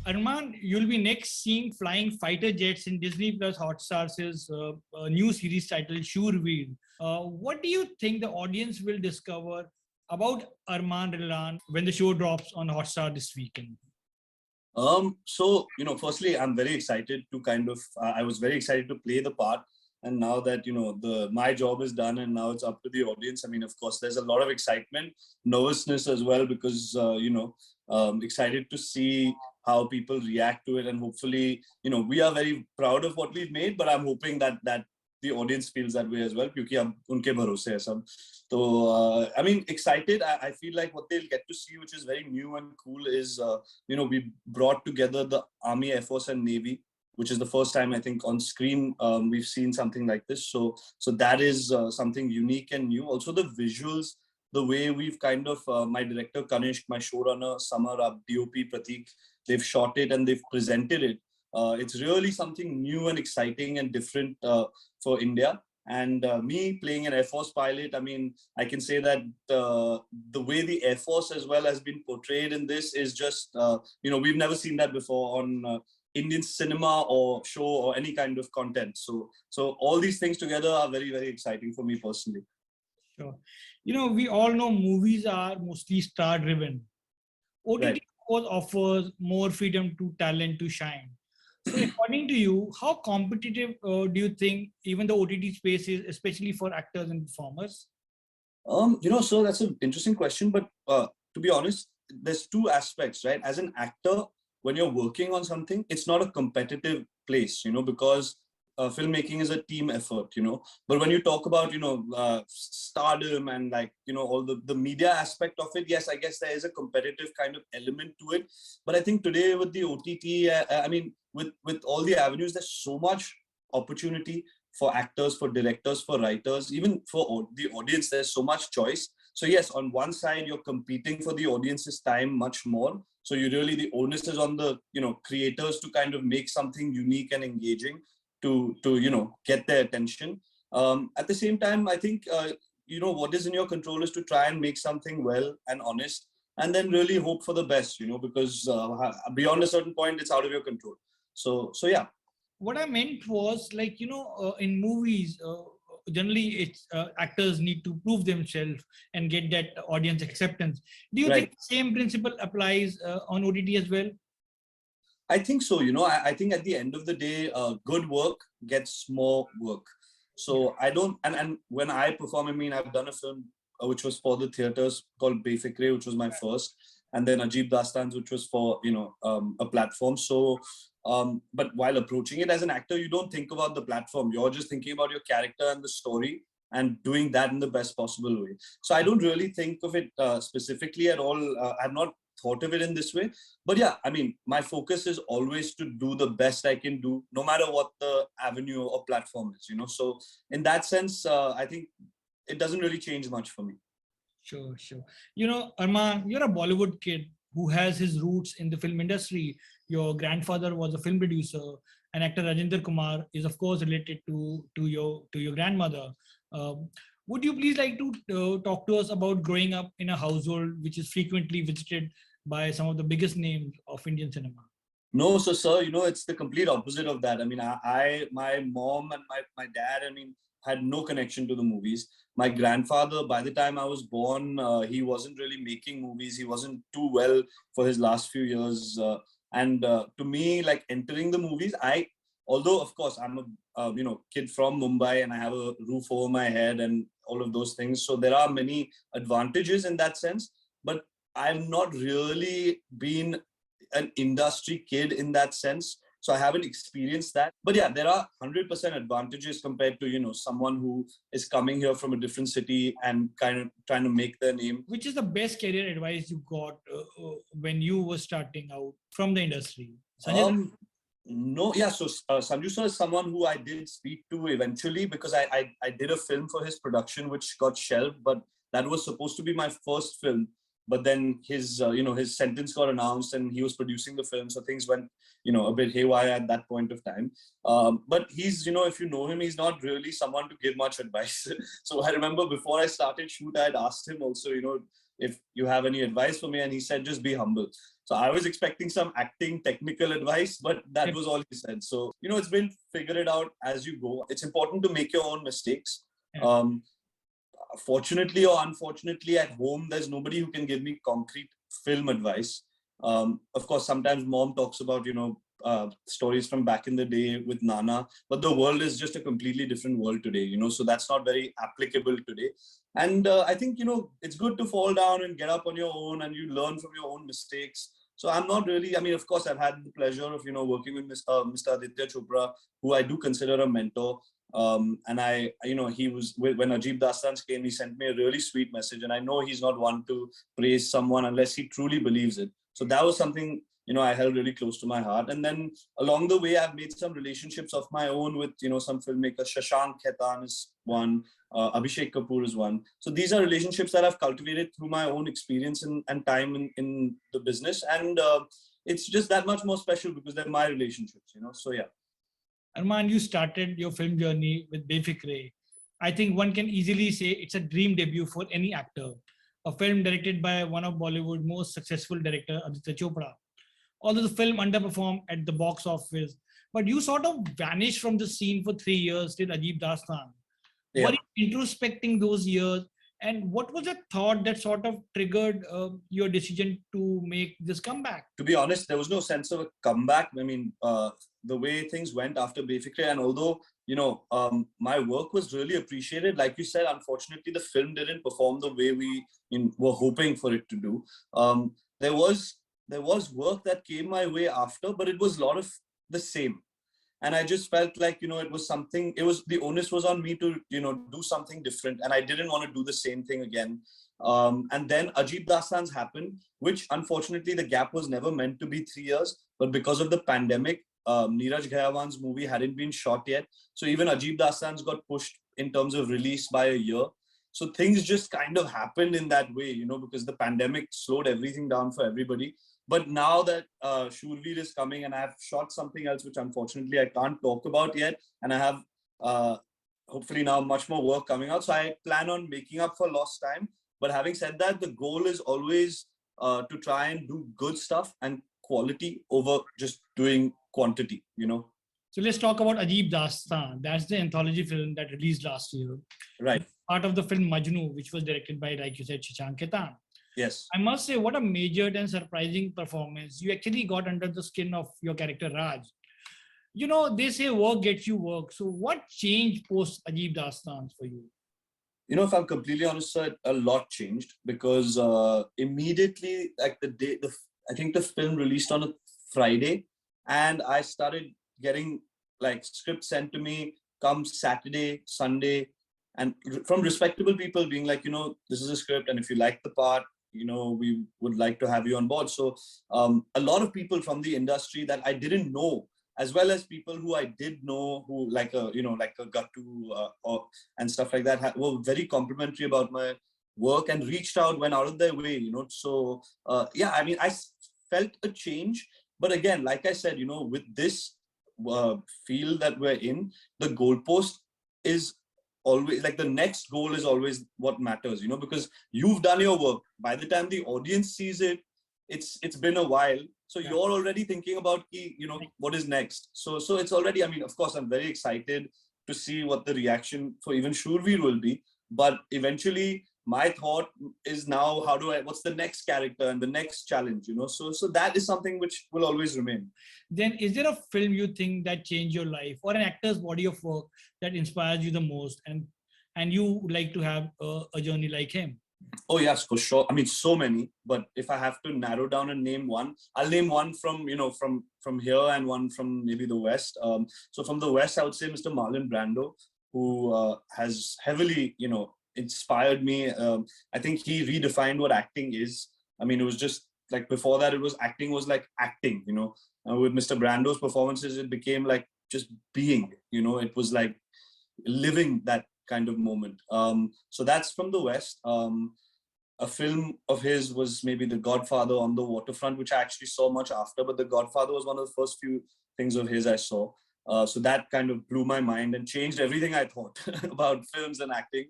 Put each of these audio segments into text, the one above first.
Armaan, you'll be next seeing flying fighter jets in Disney Plus Hotstar's new series titled Shoorveer. What do you think the audience will discover about Armaan Ralhan when the show drops on Hotstar this weekend? Firstly, I'm very excited to I was very excited to play the part. And now that, my job is done and now it's up to the audience. I mean, of course, there's a lot of excitement, nervousness as well, because, excited to see how people react to it. And hopefully, we are very proud of what we've made, but I'm hoping that the audience feels that way as well, क्योंकि अब उनके भरोसे है सब. So, excited. I feel like what they'll get to see, which is very new and cool, is, we brought together the Army, Air Force and Navy, which is the first time I think on screen we've seen something like this. So that is something unique and new. Also the visuals, the way we've my director Kanishk, my showrunner Samar, our DOP Pratik, they've shot it and they've presented it. It's really something new and exciting and different for India. And me playing an Air Force pilot, I mean, I can say that the way the Air Force as well has been portrayed in this is just, we've never seen that before on Indian cinema or show or any kind of content. So all these things together are very, very exciting for me personally. Sure. We all know movies are mostly star-driven. OTT, right, of course, offers more freedom to talent to shine. So according to you, how competitive do you think even the OTT space is, especially for actors and performers? So that's an interesting question. But to be honest, there's two aspects, right? As an actor, when you're working on something, it's not a competitive place, because filmmaking is a team effort, But when you talk about, stardom and all the media aspect of it, yes, I guess there is a competitive kind of element to it. But I think today with the OTT, with all the avenues, there's so much opportunity for actors, for directors, for writers, even for the audience, there's so much choice. So yes, on one side, you're competing for the audience's time much more. So the onus is on the, creators to kind of make something unique and engaging to get their attention. At the same time, I think, what is in your control is to try and make something well and honest, and then really hope for the best, because beyond a certain point, it's out of your control. So yeah. What I meant was in movies, generally it's actors need to prove themselves and get that audience acceptance. Do you think the same principle applies on OTT as well? I think so. I think at the end of the day, good work gets more work. So I don't, and when I perform, I've done a film which was for the theaters called Befikre, which was my first, and then Ajeeb Daastaans, which was for, a platform. So, but while approaching it as an actor, you don't think about the platform. You're just thinking about your character and the story and doing that in the best possible way. So I don't really think of it specifically at all. I've not thought of it in this way. But yeah, my focus is always to do the best I can do, no matter what the avenue or platform is, So in that sense, I think it doesn't really change much for me. Sure. Armaan, you're a Bollywood kid who has his roots in the film industry. Your grandfather was a film producer, and actor Rajinder Kumar is of course related to your grandmother. Would you please like to talk to us about growing up in a household which is frequently visited by some of the biggest names of Indian cinema? No, so sir, it's the complete opposite of that. My mom and my dad, had no connection to the movies. My grandfather, by the time I was born, he wasn't really making movies. He wasn't too well for his last few years. And to me, like entering the movies, although of course I'm a kid from Mumbai and I have a roof over my head and all of those things. So there are many advantages in that sense, but I've not really been an industry kid in that sense. So I haven't experienced that. But yeah, there are 100% advantages compared to, someone who is coming here from a different city and kind of trying to make their name. Which is the best career advice you got when you were starting out from the industry? Sanjay? No, yeah. So Sanju sir is someone who I did speak to eventually because I did a film for his production, which got shelved, but that was supposed to be my first film. But then his sentence got announced and he was producing the film. So things went, a bit haywire at that point of time. But he's, if you know him, he's not really someone to give much advice. So I remember before I started shoot, I had asked him also, if you have any advice for me. And he said, just be humble. So I was expecting some acting technical advice, but that was all he said. So, it's been figure it out as you go. It's important to make your own mistakes. Fortunately or unfortunately, at home, there's nobody who can give me concrete film advice. Of course, sometimes mom talks about, stories from back in the day with Nana, but the world is just a completely different world today, so that's not very applicable today. And I think, it's good to fall down and get up on your own, and you learn from your own mistakes. So I'm not really, of course, I've had the pleasure of, working with Mr. Aditya Chopra, who I do consider a mentor. And he was, when Ajeeb Daastaans came, he sent me a really sweet message. And I know he's not one to praise someone unless he truly believes it. So that was something, I held really close to my heart. And then along the way, I've made some relationships of my own with, some filmmakers. Shashank Khaitan is one, Abhishek Kapoor is one. So these are relationships that I've cultivated through my own experience and time in the business. And it's just that much more special because they're my relationships, so yeah. Armaan, you started your film journey with Befikre. I think one can easily say it's a dream debut for any actor. A film directed by one of Bollywood's most successful director, Aditya Chopra. Although the film underperformed at the box office, but you sort of vanished from the scene for 3 years till Ajeeb Daastaans. Yeah. Were you introspecting those years? And what was the thought that sort of triggered your decision to make this comeback? To be honest, there was no sense of a comeback. The way things went after Befikre, and although, my work was really appreciated, like you said, unfortunately, the film didn't perform the way we were hoping for it to do. There was work that came my way after, but it was a lot of the same. And I just felt like, it was something, the onus was on me to, do something different. And I didn't want to do the same thing again. And then Ajeeb Daastaans happened, which unfortunately the gap was never meant to be 3 years. But because of the pandemic, Neeraj Ghayawan's movie hadn't been shot yet. So even Ajeeb Daastaans got pushed in terms of release by a year. So things just kind of happened in that way, because the pandemic slowed everything down for everybody. But now that Shoorveer is coming, and I've shot something else, which unfortunately I can't talk about yet. And I have hopefully now much more work coming out. So I plan on making up for lost time. But having said that, the goal is always to try and do good stuff and quality over just doing quantity, So let's talk about Ajeeb Daastaans. That's the anthology film that released last year. Right. Part of the film Majnu, which was directed by, like you said, Shashank Khaitan. Yes. I must say, what a major and surprising performance. You actually got under the skin of your character, Raj. They say work gets you work. So what changed post Ajeeb Daastaans for you? If I'm completely honest, sir, a lot changed because immediately, like I think the film released on a Friday, and I started getting like scripts sent to me come Saturday, Sunday, and from respectable people being like, this is a script, and if you like the part, we would like to have you on board. So a lot of people from the industry that I didn't know, as well as people who I did know, who like a Gattu and stuff like that, were very complimentary about my work and reached out, went out of their way, So I felt a change. But again, like I said, with this field that we're in, the goalpost is always like the next goal is always what matters, because you've done your work. By the time the audience sees it, it's been a while. So you're already thinking about, what is next. So it's already, of course, I'm very excited to see what the reaction for even Shoorveer will be. But eventually, my thought is now, what's the next character and the next challenge, So that is something which will always remain. Then is there a film you think that changed your life, or an actor's body of work that inspires you the most, and you would like to have a journey like him? Oh yes, for sure. So many. But if I have to narrow down and name one, I'll name one from from here and one from maybe the West. So from the West, I would say Mr. Marlon Brando, who has heavily inspired me. I think he redefined what acting is. It was just like before that, acting was like acting. With Mr. Brando's performances, it became like just being. It was like living that kind of moment. So that's from the West. A film of his was maybe The Godfather on the Waterfront, which I actually saw much after, but The Godfather was one of the first few things of his I saw. So that kind of blew my mind and changed everything I thought about films and acting.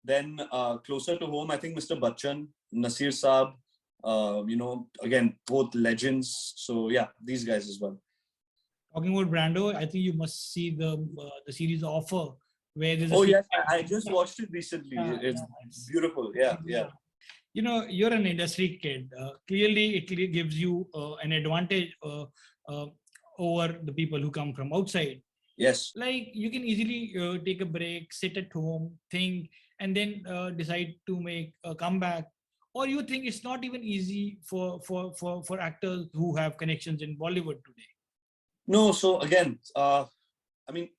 Then closer to home, I think Mr. Bachchan, Nasir Saab, again, both legends. So yeah, these guys as well. Talking about Brando, I think you must see the series Offer, where there's a Oh scene. yes, I just watched it recently. Yeah, It's it's, beautiful. Yeah, yeah. you're an industry kid. Clearly, it gives you an advantage uh, over the people who come from outside. Yes. Like you can easily take a break, sit at home, think, and then decide to make a comeback. Or you think it's not even easy for actors who have connections in Bollywood today? No, so again, I mean,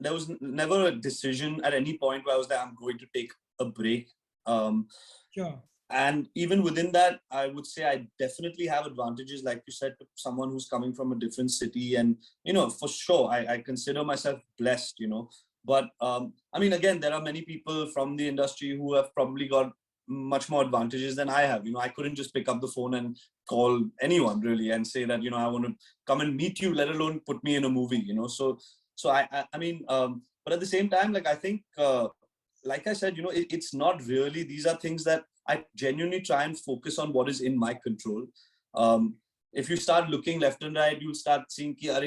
there was never a decision at any point where I was like, I'm going to take a break. Um, Sure. and even within that, I would say I definitely have advantages, like you said, to someone who's coming from a different city. And, for sure, I consider myself blessed, But I mean, again, there are many people from the industry who have probably got much more advantages than I have. I couldn't just pick up the phone and call anyone really and say that, I want to come and meet you, let alone put me in a movie, So I mean, but at the same time, like I think, like I said, it's not really, these are things that I genuinely try and focus on what is in my control. If you start looking left and right, you'll start seeing ki, Are,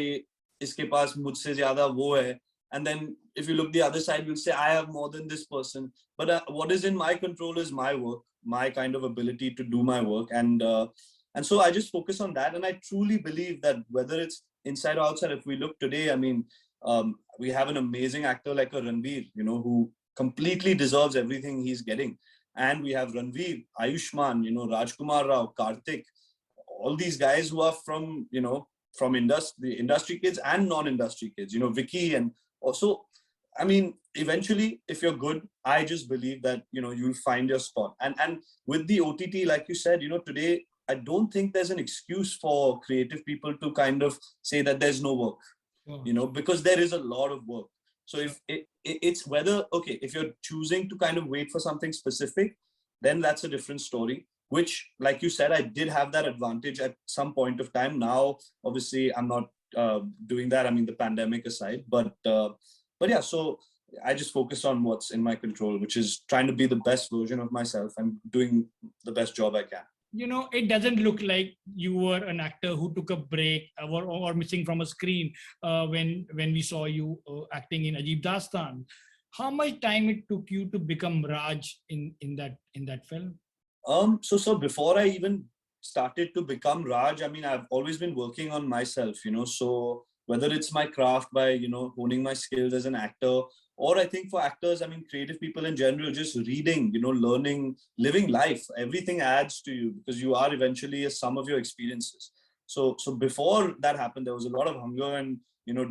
iske paas mujhse zyada wo hai. And then if you look the other side, you'll say, I have more than this person. But what is in my control is my work, my kind of ability to do my work. And so I just focus on that. And I truly believe that whether it's inside or outside, if we look today, I mean, we have an amazing actor like a Ranveer, who completely deserves everything he's getting. And we have Ranveer, Ayushman, Rajkumar Rao, Karthik, all these guys who are from, from the industry kids and non-industry kids, Vicky. And also, I mean, eventually, if you're good, I just believe that, you'll find your spot. And with the OTT, like you said, today, I don't think there's an excuse for creative people to kind of say that there's no work, because there is a lot of work. So if it's whether, okay, if you're choosing to kind of wait for something specific, then that's a different story, which, like you said, I did have that advantage at some point of time. Now, obviously, I'm not doing that. I mean, the pandemic aside, but yeah, so I just focus on what's in my control, which is trying to be the best version of myself and doing the best job I can. It doesn't look like you were an actor who took a break or missing from a screen when we saw you acting in Ajeeb Daastaans. How much time it took you to become Raj in that film? So before I even started to become Raj, I mean, I've always been working on myself, so whether it's my craft by, honing my skills as an actor, or I think for actors, I mean, creative people in general, just reading, learning, living life, everything adds to you because you are eventually a sum of your experiences. So before that happened, there was a lot of hunger and,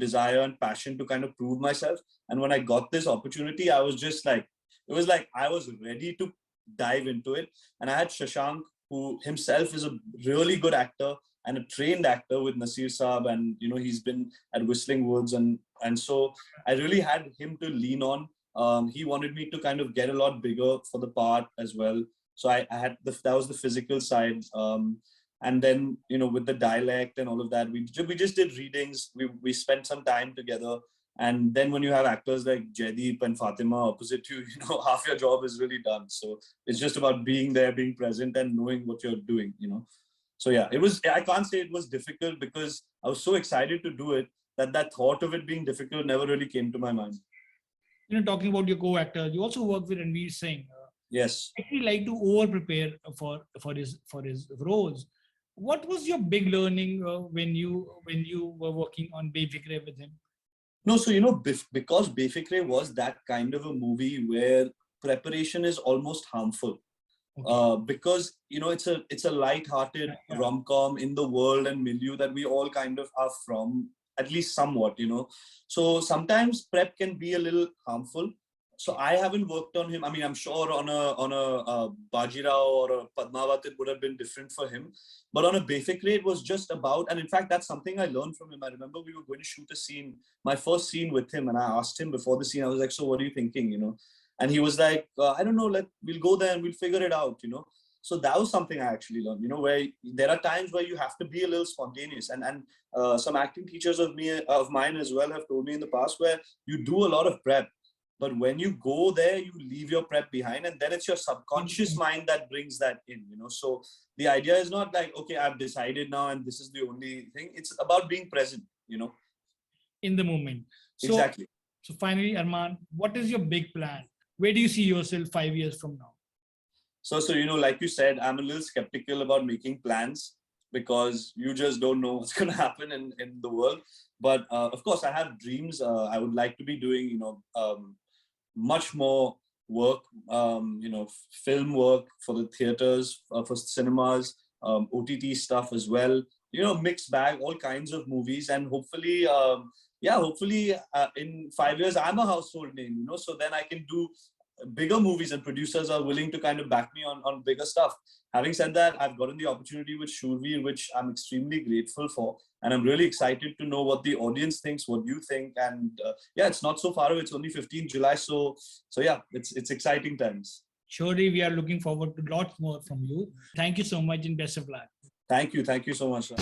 desire and passion to kind of prove myself. And when I got this opportunity, I was just like, it was like I was ready to dive into it. And I had Shashank, who himself is a really good actor and a trained actor with Nasir Saab, and he's been at Whistling Woods, and so I really had him to lean on. He wanted me to kind of get a lot bigger for the part as well. So I had that was the physical side, and then with the dialect and all of that, we just did readings. We spent some time together. And then when you have actors like Jaideep and Fatima opposite you, half your job is really done. So it's just about being there, being present, and knowing what you're doing, So yeah, I can't say it was difficult because I was so excited to do it that thought of it being difficult never really came to my mind. Talking about your co-actor, you also work with Ranveer Singh. Yes. I actually like to over-prepare for his roles. What was your big learning when you were working on Befikre with him? No, so because Befikre was that kind of a movie where preparation is almost harmful. Okay. Because it's a light-hearted rom-com in the world and milieu that we all kind of are from, at least somewhat, So sometimes prep can be a little harmful. So I haven't worked on him. I mean, I'm sure on a Bajirao or a Padmavat, it would have been different for him. But on a Befikre, it was just about, and in fact, that's something I learned from him. I remember we were going to shoot a scene, my first scene with him, and I asked him before the scene, I was like, so what are you thinking, And he was like, I don't know, we'll go there and we'll figure it out, So that was something I actually learned, where there are times where you have to be a little spontaneous. And some acting teachers of mine as well have told me in the past where you do a lot of prep. But when you go there, you leave your prep behind, and then it's your subconscious mind that brings that in, So the idea is not like, okay, I've decided now and this is the only thing. It's about being present. In the moment. So, Exactly. So finally, Armaan, what is your big plan? Where do you see yourself 5 years from now? So like you said, I'm a little skeptical about making plans because you just don't know what's going to happen in the world. But of course, I have dreams. I would like to be doing, much more work, film work for the theaters, for cinemas, OTT stuff as well. Mixed bag, all kinds of movies, and hopefully, hopefully in 5 years I'm a household name. So then I can do bigger movies, and producers are willing to kind of back me on bigger stuff. Having said that, I've gotten the opportunity with Shoorveer, which I'm extremely grateful for, and I'm really excited to know what the audience thinks, what you think, and it's not so far away. It's only 15 July, so yeah, it's exciting times. Surely we are looking forward to lots more from you. Thank you so much, and best of luck. Thank you so much.